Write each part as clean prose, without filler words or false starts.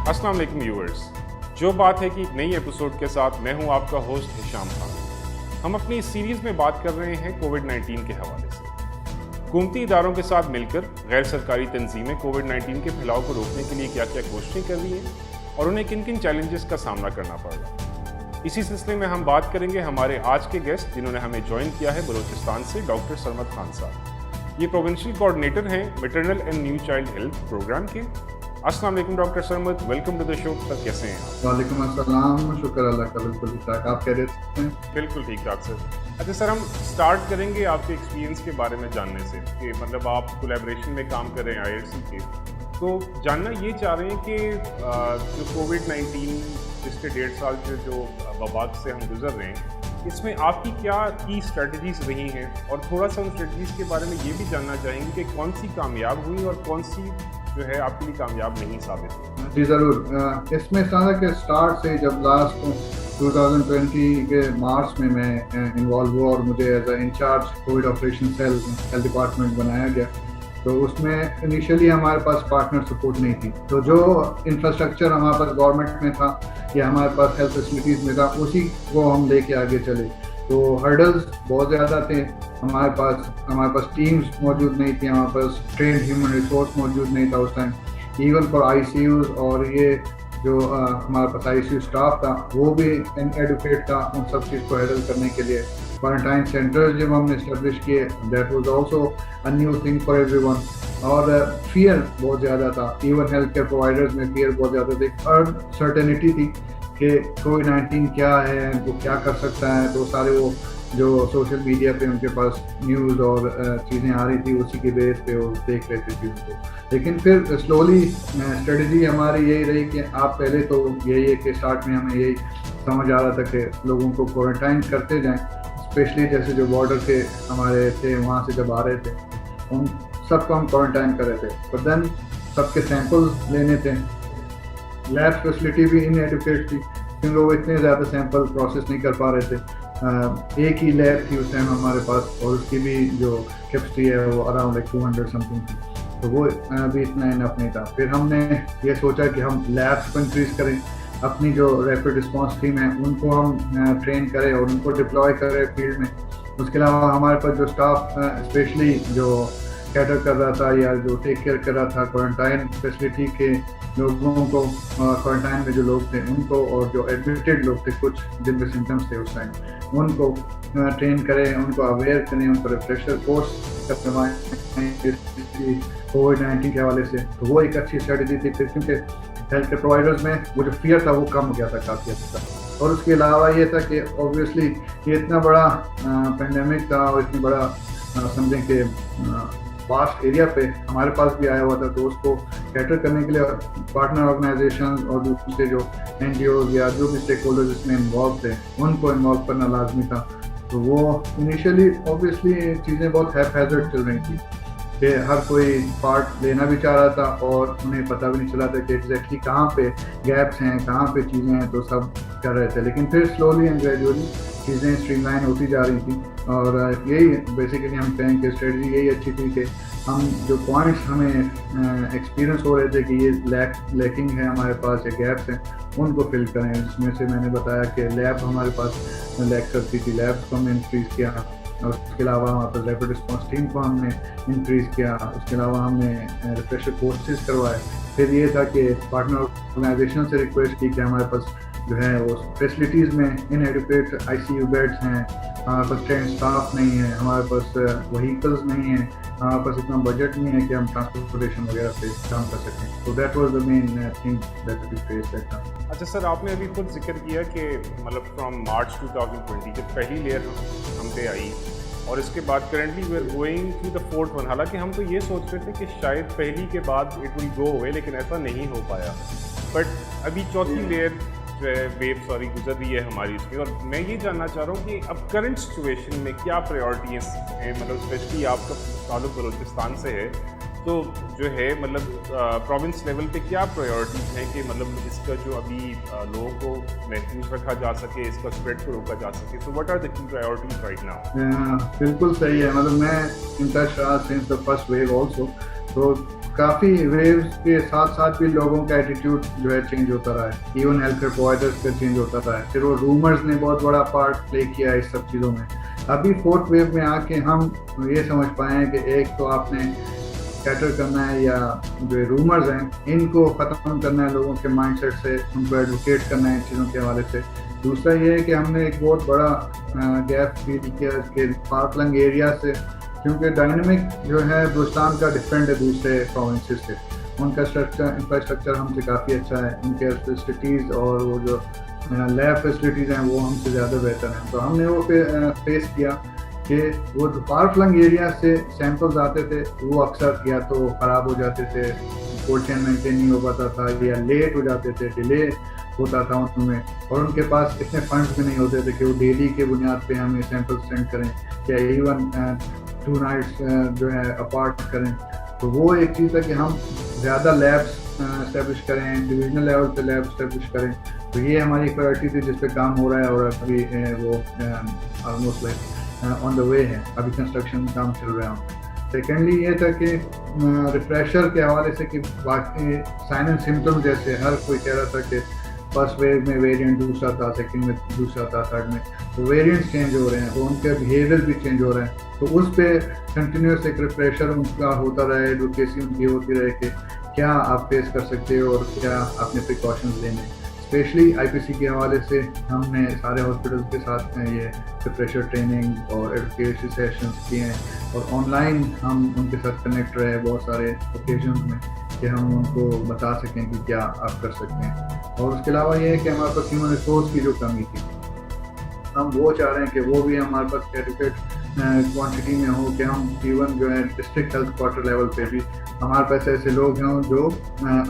अस्सलाम वालेकुम व्यूअर्स। जो बात है कि एक नई एपिसोड के साथ मैं हूं आपका होस्ट हिशाम खान। हम अपनी इस सीरीज़ में बात कर रहे हैं कोविड-19 के हवाले से। हुकूमती इदारों के साथ मिलकर गैर सरकारी तंजीमें कोविड-19 के फैलाव को रोकने के लिए क्या क्या कोशिशें कर रही हैं और उन्हें किन किन चैलेंजेस का सामना करना पड़ रहा है। इसी सिलसिले में हम बात करेंगे हमारे आज के गेस्ट जिन्होंने हमें ज्वाइन किया है बलूचिस्तान से, डॉक्टर सरमद खान साहब। ये प्रोविंशियल कोऑर्डिनेटर हैं maternal and new child health program के। अस्सलाम वालेकुम doctor Sarmad, welcome to the show. Sir कैसे हैं आप? वालेकुम अस्सलाम, शुक्र अल्लाह का, बिल्कुल ठीक ठाक। आप कह रहे थे? बिल्कुल ठीक ठाक सर। अच्छा सर, हम स्टार्ट करेंगे आपके एक्सपीरियंस के बारे में जानने से कि मतलब आप कोलैबोरेशन में काम कर रहे हैं IRC के, तो जानना ये चाह रहे हैं कि जो कोविड-19 पिछले 1.5 साल जो वबा से हम गुजर रहे हैं, इसमें आपकी क्या की स्ट्रेटजीज रही हैं और थोड़ा सा उन स्ट्रेटजीज के बारे में ये भी जानना चाहेंगे कि कौन सी कामयाब हुई और कौन सी जो है आपके लिए कामयाब नहीं साबित हुई। जी ज़रूर। इसमें इस तरह के स्टार्ट से जब लास्ट 2020 के मार्च में मैं इन्वॉल्व हुआ और मुझे as a incharge COVID operation cell health department बनाया गया, तो उसमें इनिशियली हमारे पास पार्टनर सपोर्ट नहीं थी। तो जो इंफ्रास्ट्रक्चर हमारे पास गवर्नमेंट में था या हमारे पास हेल्थ फैसिलिटीज़ में था, उसी को हम लेके आगे चले। तो हर्डल्स बहुत ज़्यादा थे। हमारे पास टीम्स मौजूद नहीं थी, हमारे पास ट्रेंड ह्यूमन रिसोर्स मौजूद नहीं था उस टाइम। इवन फॉर ICUs, और ये जो हमारे पास ICU स्टाफ था वो भी इनएडुकेट था उन सब चीज़ को हैंडल करने के लिए। क्वारंटाइन सेंटर्स जब हमने इस्टेब्लिश किए, that was also a new thing for everyone. और फियर बहुत ज़्यादा था, इवन हेल्थ केयर प्रोवाइडर्स में फियर बहुत ज़्यादा थी। अनसर्टेनिटी थी कि कोविड-19 क्या है, वो क्या कर सकता है। तो सारे वो जो सोशल मीडिया पे उनके पास न्यूज़ और चीज़ें आ रही थी, उसी के बेस पे वो देख रहे थे चीज़ों को। लेकिन फिर स्लोली स्ट्रेटजी हमारी यही रही कि आप पहले तो यही है कि स्टार्ट में हमें यही समझ आ रहा था कि लोगों को क्वारंटाइन करते जाएं, स्पेशली जैसे जो बॉर्डर के हमारे थे वहाँ से जब आ रहे थे उन सबको हम क्वारंटाइन कर रहे थे। पर देन सबके सैंपल्स लेने थे, लैब फैसिलिटी भी इनएडुकेट थी क्योंकि वो इतने ज़्यादा सैंपल प्रोसेस नहीं कर पा रहे थे। एक ही लैब थी उस टाइम हमारे पास और उसकी भी जो कैपेसिटी है वो अराउंड 200 समथिंग थी, तो वो भी इतना इनफ नहीं था। फिर हमने ये सोचा कि हम लैब्स को इंक्रीज़ करें, अपनी जो रैपिड रिस्पांस टीम है उनको हम ट्रेन करें और उनको डिप्लॉय करें फील्ड में। उसके अलावा हमारे पास जो स्टाफ स्पेशली जो कैटर कर रहा था या जो टेक केयर कर रहा था क्वारंटाइन फैसिलिटी के लोगों को, क्वारंटाइन में जो लोग थे उनको, और जो एडमिटेड लोग थे कुछ जिनके सिम्टम्स थे उस टाइम, उनको ट्रेन करें, उनको अवेयर करें, उनको रिफ्रेशर कोर्स करवाएं कोविड-19 के हवाले से। तो वो एक अच्छी स्ट्रेटजी थी फिर, क्योंकि हेल्थ केयर प्रोवाइडर्स में वो जो फियर था वो कम हो गया था काफ़ी हद तक। और उसके अलावा ये था कि ऑब्वियसली ये इतना बड़ा पेंडेमिक था और इतनी बड़ा समझें कि वास्ट एरिया पे हमारे पास भी आया हुआ था, तो उसको कैटर करने के लिए पार्टनर ऑर्गेनाइजेशन और दूसरे जो NGOs या जो भी स्टेक होल्डर्स इसमें इन्वॉल्व थे उनको इन्वॉल्व करना लाजमी था। तो वो इनिशियली ऑब्वियसली चीज़ें बहुत हैज़र्ड चल रही थी कि हर कोई पार्ट लेना भी चाह रहा था और उन्हें पता भी नहीं चला था कि एग्जैक्टली कहाँ पे गैप्स हैं, कहाँ पे चीज़ें हैं, तो सब कर रहे थे। लेकिन फिर स्लोली एंड ग्रेजुअली चीज़ें स्ट्रीमलाइन होती जा रही थी और यही बेसिकली हम कहें कि स्ट्रेटजी यही अच्छी थी कि हम जो पॉइंट्स हमें एक्सपीरियंस हो रहे थे कि ये लैकिंग है हमारे पास, ये गैप्स हैं, उनको फिल करें। जिसमें से मैंने बताया कि लैब हमारे पास लैक करती थी, लैब्स को हमने इंक्रीज़ किया, और उसके अलावा हमारे पास रैपिड रिस्पांस टीम को हमने इंक्रीज़ किया। उसके अलावा हमने रिफ्रेशर कोर्सेज करवाए। फिर ये था कि पार्टनर ऑर्गेनाइजेशन से रिक्वेस्ट की कि हमारे पास जो है वो फैसिलिटीज़ में इनएडुकेट ICU बेड्स हैं, हमारे पास ट्रेन स्टाफ नहीं है, हमारे पास व्हीकल्स नहीं है, हमारे पास इतना बजट नहीं है कि हम ट्रांसपोर्टेशन वगैरह पे काम कर सकें। तो that was the main thing that we faced that time. अच्छा सर, आपने अभी खुद जिक्र किया कि मतलब फ्रॉम मार्च 2020 जब पहली लेयर हम पे आई और इसके बाद currently we are going to the fourth one. हालांकि हम तो ये सोच रहे थे कि शायद पहली के बाद इट विल गो अवे, लेकिन ऐसा नहीं हो पाया। बट अभी चौथी लेयर जो है वेव गुजर रही है हमारी इसमें, और मैं ये जानना चाह रहा हूँ कि अब करंट सिचुएशन में क्या प्रायोरिटीज़ हैं, मतलब स्पेशली आपका ताल्लुक बलूचिस्तान से है, तो जो है मतलब प्रोविंस लेवल पे क्या प्रायोरिटीज़ हैं कि मतलब इसका जो अभी लोगों को महफूज रखा जा सके, इसका स्प्रेड को रोका जा सके। So what are the key priorities right now? बिल्कुल सही है। मतलब मैं इन टच रहा since the first wave also. तो काफ़ी वेव्स के साथ साथ भी लोगों का एटीट्यूड जो है चेंज होता रहा है, इवन हेल्थ केयर प्रोवाइडर्स का चेंज होता रहा है। फिर वो रूमर्स ने बहुत बड़ा पार्ट प्ले किया है इस सब चीज़ों में। अभी फोर्थ वेव में आके हम ये समझ पाए हैं कि एक तो आपने कैटर करना है या जो रूमर्स हैं इनको ख़त्म करना है लोगों के माइंडसेट से, उनको एडवोकेट करना है इन चीज़ों के हवाले से। दूसरा ये है कि हमने एक बहुत बड़ा गैप फील किया कि पार्कलंग एरिया से, क्योंकि डायनेमिक जो है बलूचिस्तान का डिफरेंट है दूसरे प्रोविंसेस से। उनका इंफ्रास्ट्रक्चर हमसे काफ़ी अच्छा है, उनके फैसिलिटीज़ और वो जो लैब फैसिलिटीज़ हैं वो हमसे ज़्यादा बेहतर हैं। तो हमने वो फेस किया कि वो जो पार्कलंग एरिया से सैंपल्स आते थे वो अक्सर या तो ख़राब हो जाते थे, कोल्ड चेन मेंटेन नहीं हो पाता था, या लेट हो जाते थे, डिले होता था उनमें, और उनके पास इतने फंड्स भी नहीं होते थे कि वो डेली के बुनियाद पे हमें सैंपल्स सेंड करें या इवन 2 नाइट्स जो है अपार्ट करें। तो वो एक चीज़ है कि हम ज़्यादा लैब्स इस्टेब्लिश करें, डिविजनल लेवल पे लैब इस्टेब्लिश करें। तो ये हमारी प्रायोरिटी थी जिस पे काम हो रहा है, और अभी वो almost like on the way है, अभी कंस्ट्रक्शन काम चल रहा है। सेकेंडली ये था कि रिफ्रेशर के हवाले से कि बाकी साइन एंड सिम्टम जैसे हर कोई कह रहा था कि फर्स्ट वेव में वेरिएंट दूसरा था, सेकंड में दूसरा था, थर्ड में, तो वेरिएंट्स चेंज हो रहे हैं, तो उनके बिहेवियर भी चेंज हो रहे हैं। तो उस पर कंटिन्यूस एक रिफ्रेशर उनका होता रहे, एडवोकेसी उनकी होती रहे कि क्या आप फेस कर सकते हो और क्या आपने प्रिकॉशंस लेने। स्पेशली आईपीसी के हवाले से हमने सारे हॉस्पिटल्स के साथ ये रिफ्रेशर ट्रेनिंग और एडवोकेसी सेशंस किए हैं, और ऑनलाइन हम उनके साथ कनेक्ट रहे बहुत सारे ओकेजन्स में कि हम उनको बता सकें कि क्या आप कर सकते हैं। और उसके अलावा ये है कि हमारे पास ह्यूमन रिसोर्स की जो कमी थी, हम वो चाह रहे हैं कि वो भी हमारे पास एडुकेट क्वांटिटी में हो कि हम इवन जो है डिस्ट्रिक्ट हेल्थ क्वार्टर लेवल पे भी हमारे पास ऐसे लोग हों जो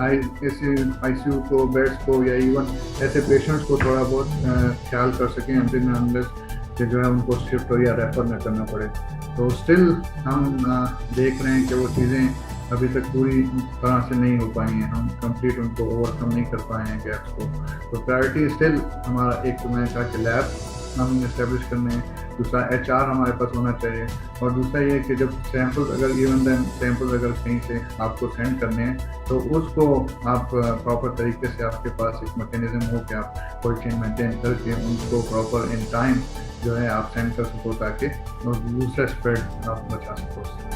आईसीयू को, बेड्स को, या इवन ऐसे पेशेंट्स को थोड़ा बहुत ख्याल कर सकें अनलेस कि जो है उनको शिफ्ट हो या रेफर न करना पड़े। तो स्टिल हम देख रहे हैं कि वो चीज़ें अभी तक पूरी तरह से नहीं हो पाई हैं, हम कंप्लीट उनको ओवरकम नहीं कर पाए हैं गैप्स को। तो प्रायोरिटी स्टिल हमारा एक तो मैंने कहा कि लैब हम इस्टेब्लिश करने हैं, दूसरा HR हमारे पास होना चाहिए, और दूसरा ये कि जब सैंपल्स अगर इवन देन सैंपल्स अगर कहीं से आपको सेंड करने हैं तो उसको आप प्रॉपर तरीके से आपके पास एक मैकेनिज्म हो कि आप कोल्ड चेन मेंटेन करके उनको प्रॉपर इन टाइम जो है आप सेंड कर सको ताकि दूसरा स्प्रेड आप बचा सको।